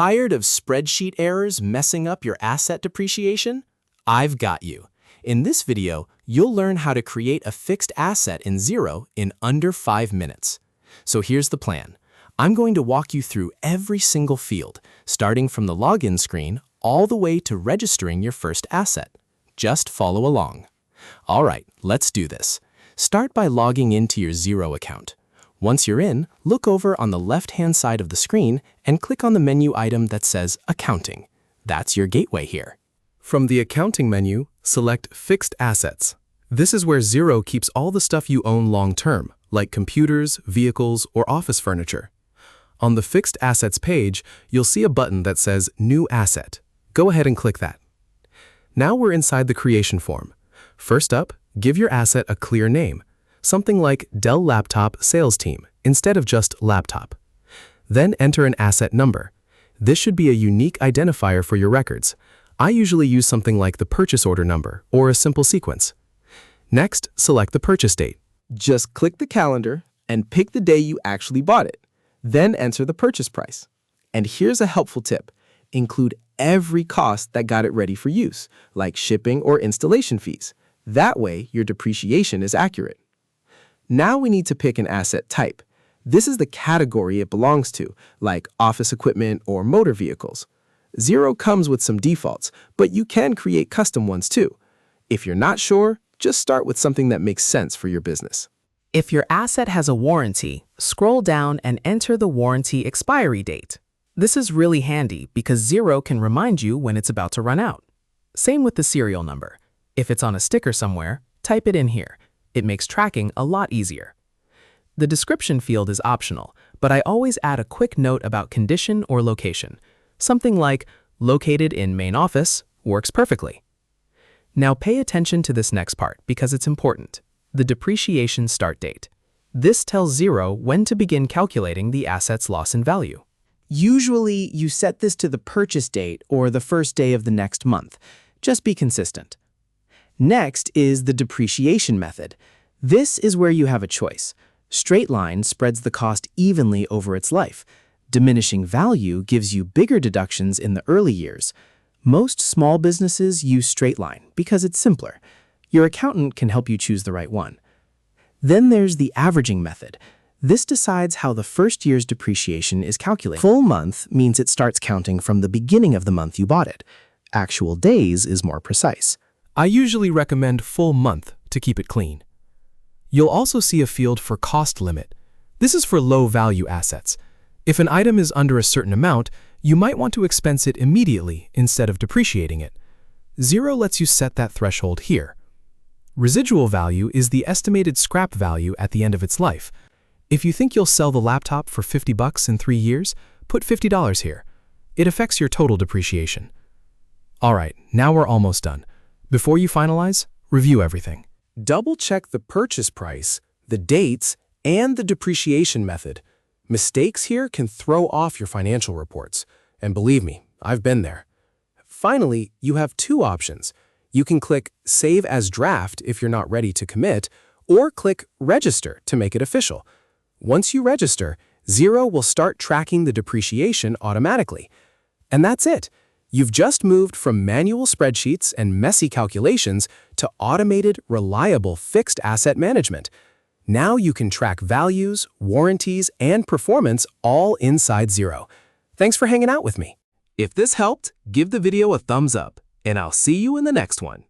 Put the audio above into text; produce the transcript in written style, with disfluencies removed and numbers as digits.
Tired of spreadsheet errors messing up your asset depreciation? I've got you. In this video, you'll learn how to create a fixed asset in Xero in under 5 minutes. So here's the plan. I'm going to walk you through every single field, starting from the login screen all the way to registering your first asset. Just follow along. All right, let's do this. Start by logging into your Xero account. Once you're in, look over on the left-hand side of the screen and click on the menu item that says Accounting. That's your gateway here. From the Accounting menu, select Fixed Assets. This is where Xero keeps all the stuff you own long-term, like computers, vehicles, or office furniture. On the Fixed Assets page, you'll see a button that says New Asset. Go ahead and click that. Now we're inside the creation form. First up, give your asset a clear name, something like Dell Laptop Sales Team instead of just Laptop. Then enter an asset number. This should be a unique identifier for your records. I usually use something like the purchase order number or a simple sequence. Next, select the purchase date. Just click the calendar and pick the day you actually bought it. Then enter the purchase price. And here's a helpful tip. Include every cost that got it ready for use, like shipping or installation fees. That way, your depreciation is accurate. Now we need to pick an asset type. This is the category it belongs to, like office equipment or motor vehicles. Xero comes with some defaults, but you can create custom ones too. If you're not sure, just start with something that makes sense for your business. If your asset has a warranty, scroll down and enter the warranty expiry date. This is really handy because Xero can remind you when it's about to run out. Same with the serial number. If it's on a sticker somewhere, type it in here. It makes tracking a lot easier. The description field is optional, but I always add a quick note about condition or location. Something like, located in main office, works perfectly. Now pay attention to this next part because it's important. The depreciation start date. This tells Xero when to begin calculating the asset's loss in value. Usually, you set this to the purchase date or the first day of the next month. Just be consistent. Next is the depreciation method. This is where you have a choice. Straight line spreads the cost evenly over its life. Diminishing value gives you bigger deductions in the early years. Most small businesses use straight line because it's simpler. Your accountant can help you choose the right one. Then there's the averaging method. This decides how the first year's depreciation is calculated. Full month means it starts counting from the beginning of the month you bought it. Actual days is more precise. I usually recommend full month to keep it clean. You'll also see a field for cost limit. This is for low-value assets. If an item is under a certain amount, you might want to expense it immediately instead of depreciating it. Xero lets you set that threshold here. Residual value is the estimated scrap value at the end of its life. If you think you'll sell the laptop for $50 in 3 years, put $50 here. It affects your total depreciation. All right, now we're almost done. Before you finalize, review everything. Double-check the purchase price, the dates, and the depreciation method. Mistakes here can throw off your financial reports. And believe me, I've been there. Finally, you have 2 options. You can click Save as Draft if you're not ready to commit, or click Register to make it official. Once you register, Xero will start tracking the depreciation automatically. And that's it. You've just moved from manual spreadsheets and messy calculations to automated, reliable fixed asset management. Now you can track values, warranties, and performance all inside Xero. Thanks for hanging out with me. If this helped, give the video a thumbs up, and I'll see you in the next one.